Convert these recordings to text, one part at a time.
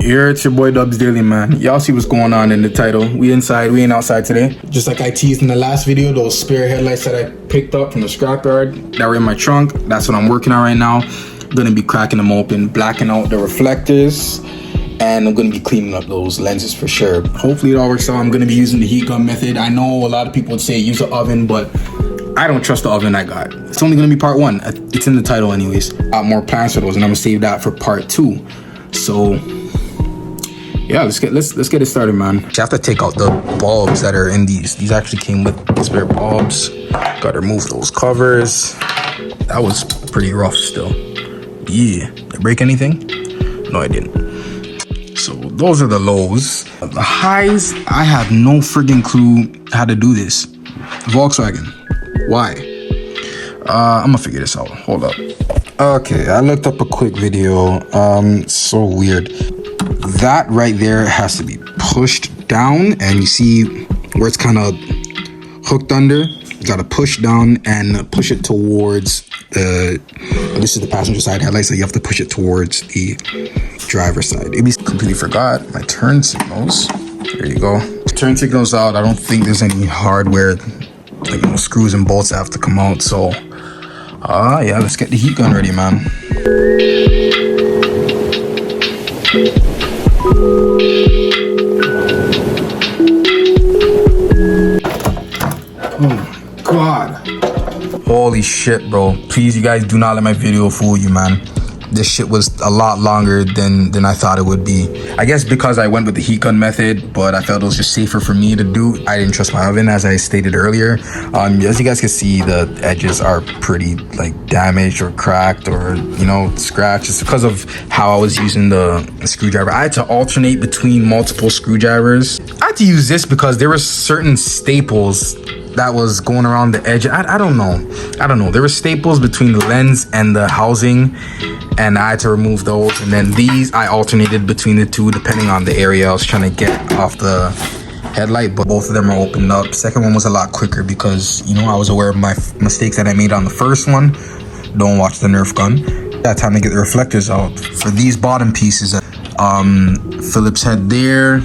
Here it's your boy Dubs Daily, man. Y'all see what's going on in the title. We inside, we ain't outside today. Just like I teased in the last video, those spare headlights that I picked up from the scrapyard that were in my trunk, that's what I'm working on right now. I'm gonna be cracking them open, blacking out the reflectors, and I'm gonna be cleaning up those lenses for sure. Hopefully it all works out. I'm gonna be using the heat gun method. I know a lot of people would say use an oven, but I don't trust the oven I got. It's only gonna be part one. It's in the title anyways. Got more plans for those, and I'm gonna save that for part two. So yeah, let's get it started, man. You have to take out the bulbs that are in these. These actually came with spare bulbs. Gotta remove those covers. That was pretty rough still. Yeah, did I break anything? No, I didn't. So those are the lows. The highs, I have no friggin' clue how to do this. Volkswagen, why? I'm gonna figure this out, hold up. Okay, I looked up a quick video. So weird. That right there has to be pushed down, and you see where it's kind of hooked under. You gotta push down and push it towards the, this is the passenger side headlight, so you have to push it towards the driver's side. Maybe completely forgot my turn signals. There you go. Turn signals out. I don't think there's any hardware, like no screws and bolts that have to come out. So yeah, let's get the heat gun ready, man. Oh God. Holy shit, bro. Please, you guys do not let my video fool you, man. This shit was a lot longer than I thought it would be. I guess because I went with the heat gun method, but I felt it was just safer for me to do. I didn't trust my oven, as I stated earlier. As you guys can see, the edges are pretty like damaged or cracked or, you know, scratched. It's because of how I was using the screwdriver. I had to alternate between multiple screwdrivers. I had to use this because there were certain staples that was going around the edge. I don't know. There were staples between the lens and the housing, and I had to remove those. And then these, I alternated between the two depending on the area I was trying to get off the headlight, but both of them are opened up. Second one was a lot quicker because, you know, I was aware of my mistakes that I made on the first one. Don't watch the Nerf gun. Got time to get the reflectors out. For these bottom pieces, Phillips head there,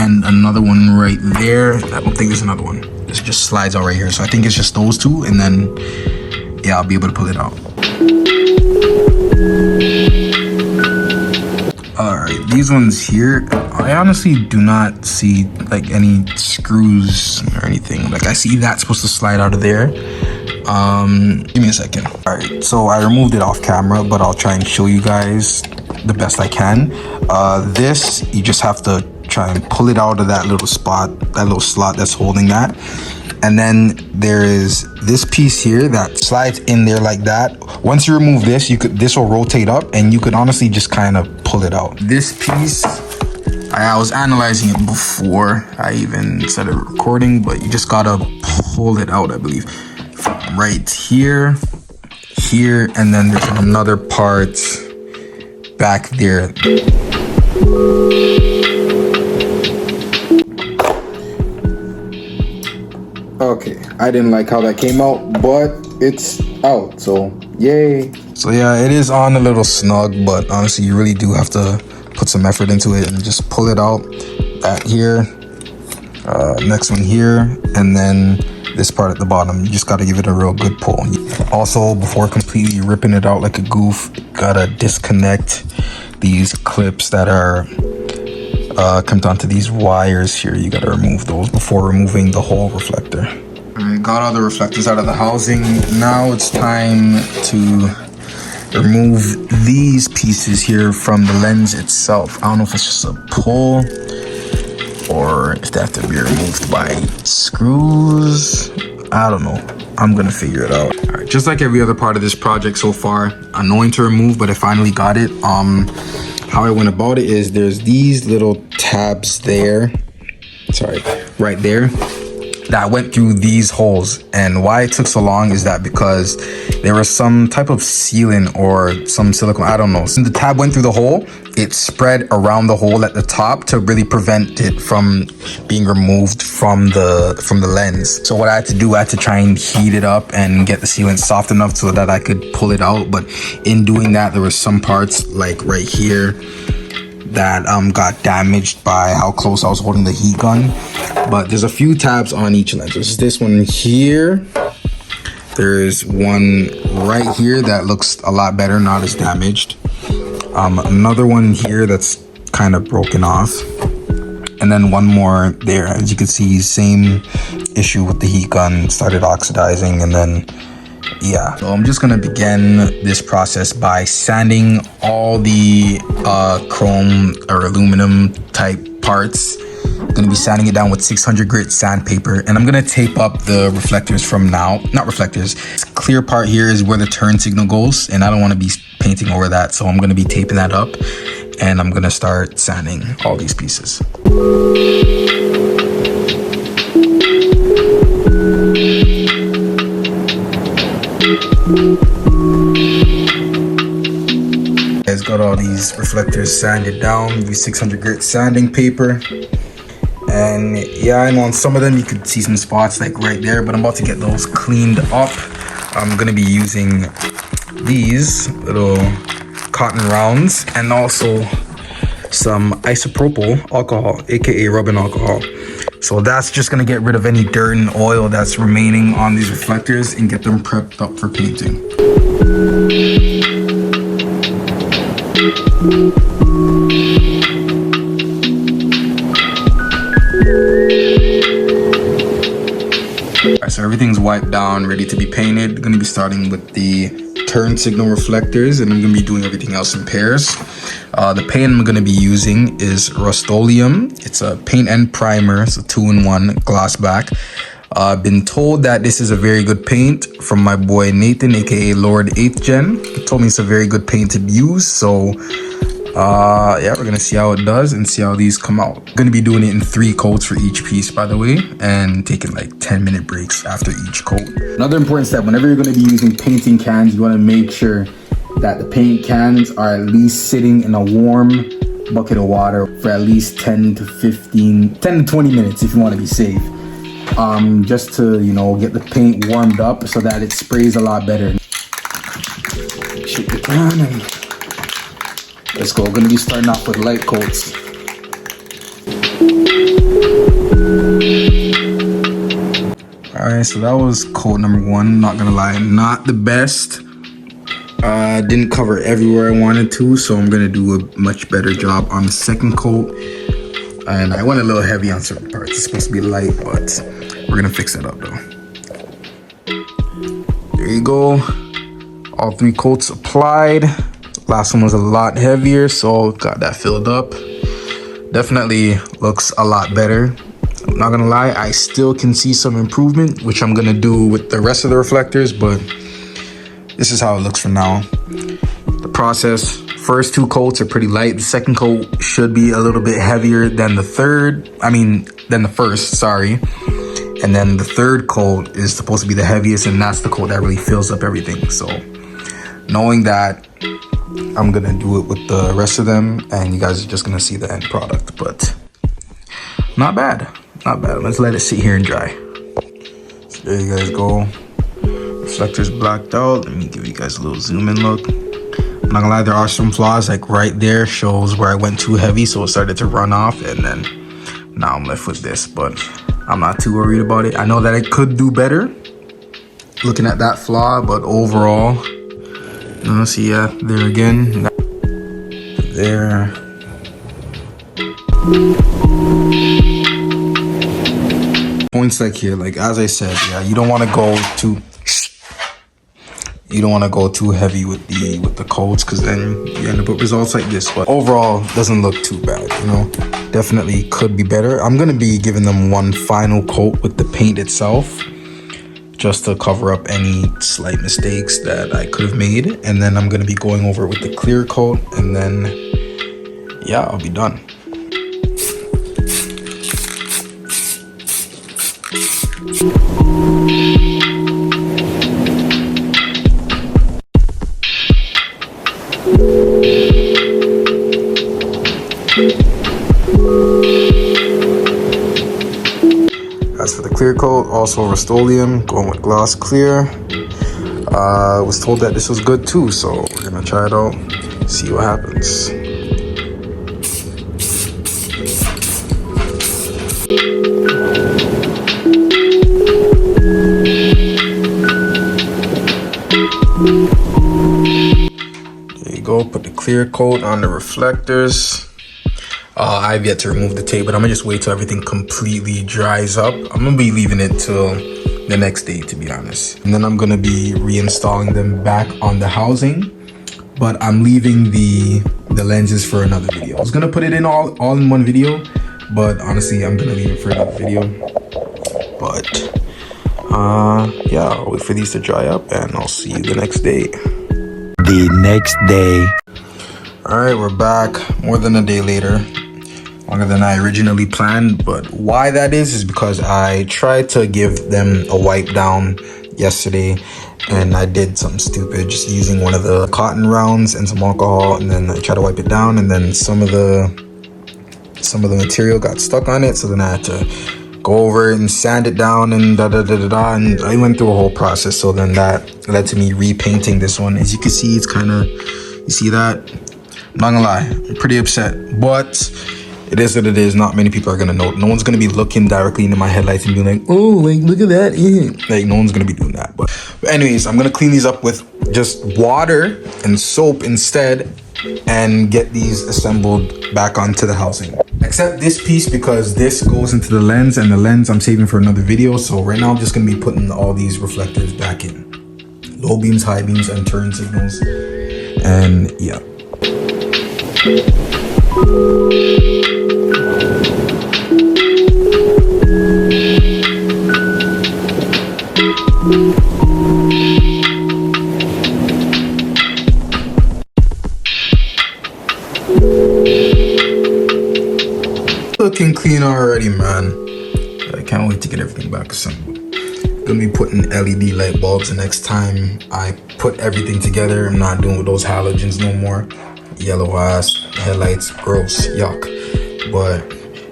and another one right there. I don't think there's another one. This just slides out right here. So I think it's just those two, and then yeah, I'll be able to pull it out. All right, these ones here, I honestly do not see like any screws or anything. Like I see that's supposed to slide out of there. Give me a second. All right, so I removed it off camera, but I'll try and show you guys the best I can. This, you just have to try and pull it out of that little spot, that little slot that's holding that. And then there is this piece here that slides in there like that. Once you remove this, this will rotate up, and you could honestly just kind of pull it out. This piece, I was analyzing it before I even started recording, but you just gotta pull it out, I believe, from right here, and then there's another part back there. Okay, I didn't like how that came out, but it's out, so yay. So yeah, it is on a little snug, but honestly, you really do have to put some effort into it and just pull it out. That here, next one here, and then this part at the bottom. You just gotta give it a real good pull. Also, before completely ripping it out like a goof, gotta disconnect these clips that are clamped onto these wires here. You gotta remove those before removing the whole reflector. Alright, got all the reflectors out of the housing. Now it's time to remove these pieces here from the lens itself. I don't know if it's just a pull or if they have to be removed by screws. I don't know. I'm gonna figure it out. All right, just like every other part of this project so far, annoying to remove, but I finally got it. How I went about it is there's these little tabs there, sorry, right there, that went through these holes. And why it took so long is that because there was some type of sealant or some silicone, I don't know. So the tab went through the hole, it spread around the hole at the top to really prevent it from being removed from the lens. So what I had to do, I had to try and heat it up and get the sealant soft enough so that I could pull it out. But in doing that, there were some parts like right here that got damaged by how close I was holding the heat gun. But there's a few tabs on each lens. There's this one here. There's one right here that looks a lot better, not as damaged. Another one here that's kind of broken off. And then one more there. As you can see, same issue with the heat gun, started oxidizing, and then yeah. So I'm just gonna begin this process by sanding all the chrome or aluminum type parts. I'm gonna be sanding it down with 600 grit sandpaper, and I'm gonna tape up the reflectors from now. Not reflectors. This clear part here is where the turn signal goes, and I don't want to be painting over that, so I'm gonna be taping that up, and I'm gonna start sanding all these pieces. Guys, got all these reflectors sanded down. Use 600 grit sanding paper. And yeah, I know on some of them you could see some spots like right there, but I'm about to get those cleaned up. I'm gonna be using these little cotton rounds and also some isopropyl alcohol, aka rubbing alcohol. So that's just gonna get rid of any dirt and oil that's remaining on these reflectors and get them prepped up for painting. Alright, so everything's wiped down, ready to be painted. I'm gonna be starting with the turn signal reflectors, and I'm gonna be doing everything else in pairs. The paint I'm gonna be using is Rust-Oleum. It's a paint and primer, it's a 2-in-1 gloss back. I've been told that this is a very good paint from my boy Nathan, aka Lord 8th Gen. He told me it's a very good paint to use, so yeah, we're gonna see how it does and see how these come out. I'm gonna be doing it in 3 coats for each piece, by the way, and taking like 10-minute breaks after each coat. Another important step, whenever you're gonna be using painting cans, you wanna make sure that the paint cans are at least sitting in a warm bucket of water for at least 10 to 20 minutes if you wanna be safe. Just to, you know, get the paint warmed up so that it sprays a lot better. Shake the can and let's go. We're gonna be starting off with light coats. Alright, so that was coat number 1. Not gonna lie, not the best. Didn't cover everywhere I wanted to, so I'm gonna do a much better job on the second coat. And I went a little heavy on certain parts. It's supposed to be light, but we're gonna fix it up though. There you go. All 3 coats applied. Last one was a lot heavier, so got that filled up. Definitely looks a lot better. I'm not gonna lie, I still can see some improvement, which I'm gonna do with the rest of the reflectors, but this is how it looks for now. The process, first 2 coats are pretty light. The second coat should be a little bit heavier than the first, sorry. And then the third coat is supposed to be the heaviest, and that's the coat that really fills up everything. So knowing that, I'm gonna do it with the rest of them, and you guys are just gonna see the end product. But not bad, not bad. Let's let it sit here and dry. So there you guys go. Reflectors blacked out. Let me give you guys a little zoom in look. I'm not gonna lie, there are some flaws, like right there shows where I went too heavy, so it started to run off, and then now I'm left with this, but I'm not too worried about it. I know that it could do better looking at that flaw, but overall, see, yeah, there again, there. Points like here, like as I said, yeah, you don't want to go too heavy with the coats, because then you end up with results like this. But overall, doesn't look too bad, you know. Definitely could be better. I'm gonna be giving them one final coat with the paint itself, just to cover up any slight mistakes that I could have made. And then I'm gonna be going over it with the clear coat, and then yeah, I'll be done. As for the clear coat, also Rust-Oleum, going with gloss clear. Was told that this was good too, so we're gonna try it out, see what happens. There you go, put the clear coat on the reflectors. I've yet to remove the tape, but I'm gonna just wait till everything completely dries up. I'm gonna be leaving it till the next day, to be honest. And then I'm gonna be reinstalling them back on the housing, but I'm leaving the lenses for another video. I was gonna put it in all in one video, but honestly, I'm gonna leave it for another video. But yeah, I'll wait for these to dry up and I'll see you the next day. The next day. All right, we're back more than a day later. Longer than I originally planned, but why that is because I tried to give them a wipe down yesterday and I did something stupid, just using one of the cotton rounds and some alcohol, and then I tried to wipe it down, and then some of the material got stuck on it, so then I had to go over it and sand it down and and I went through a whole process. So then that led to me repainting this one. As you can see, it's kind of, you see that? I'm not gonna lie, I'm pretty upset, but it is what it is. Not many people are gonna know. No one's gonna be looking directly into my headlights and be like, oh, like, look at that. Like, no one's gonna be doing that. But anyways, I'm gonna clean these up with just water and soap instead and get these assembled back onto the housing. Except this piece, because this goes into the lens, and the lens I'm saving for another video. So right now I'm just gonna be putting all these reflectors back in. Low beams, high beams, and turn signals. And yeah. Looking clean already, man. I can't wait to get everything back assembled. Gonna be putting LED light bulbs the next time I put everything together. I'm not doing with those halogens no more. Yellow ass headlights, gross, yuck. But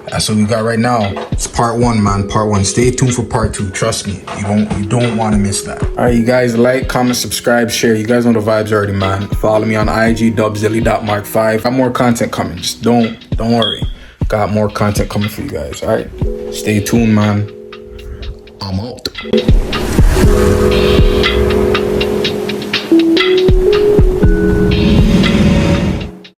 that's what we got right now. It's part one, man. Part one. Stay tuned for part two. Trust me, you don't want to miss that. All right, you guys, like, comment, subscribe, share. You guys know the vibes already, man. Follow me on IG dubzilly.mk5. Got more content coming. Just don't worry. Got more content coming for you guys. All right, stay tuned, man. I'm out.